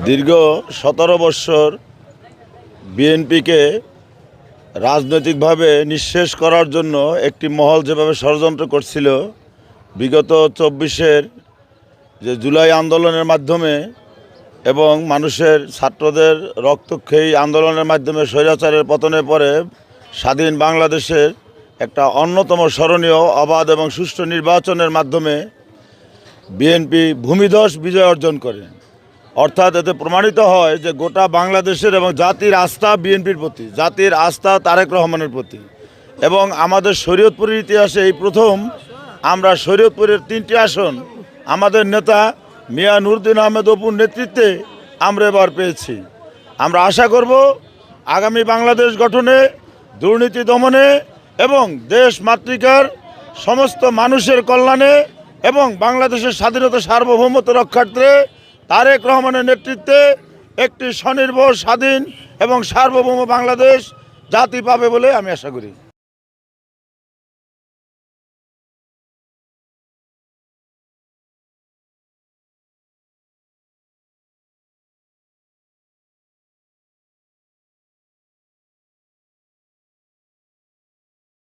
দীর্ঘ 17 বৎসর বিএনপিকে রাজনৈতিকভাবে নিঃশেষ করার জন্য একটি মহল যেভাবে ষড়যন্ত্র করছিল, বিগত 24-এর যে জুলাই আন্দোলনের মাধ্যমে এবং মানুষের ছাত্রদের রক্তক্ষয়ী আন্দোলনের মাধ্যমে স্বৈরাচারের পতনের পরে স্বাধীন বাংলাদেশের একটা অন্যতম স্মরণীয় অবাধ এবং সুষ্ঠু নির্বাচনের মাধ্যমে বিএনপি ভূমিধস বিজয় অর্জন করে। অর্থাৎ এতে প্রমাণিত হয় যে গোটা বাংলাদেশের এবং জাতির আস্থা বিএনপির প্রতি, জাতির আস্থা তারেক রহমানের প্রতি। এবং আমাদের শরীয়তপুরের ইতিহাসে এই প্রথম আমরা শরীয়তপুরের 3টি আসন আমাদের নেতা মিয়া নুরুদ্দিন আহমেদ অপুর নেতৃত্বে আমরা এবার পেয়েছি। আমরা আশা করব আগামী বাংলাদেশ গঠনে, দুর্নীতি দমনে এবং দেশ মাতৃকার সমস্ত মানুষের কল্যাণে এবং বাংলাদেশের স্বাধীনতা সার্বভৌমত্ব রক্ষার্থে তারেক রহমানের নেতৃত্বে একটি স্বনির্ভর, স্বাধীন এবং সার্বভৌম বাংলাদেশ জাতি পাবে বলে আমি আশা করি।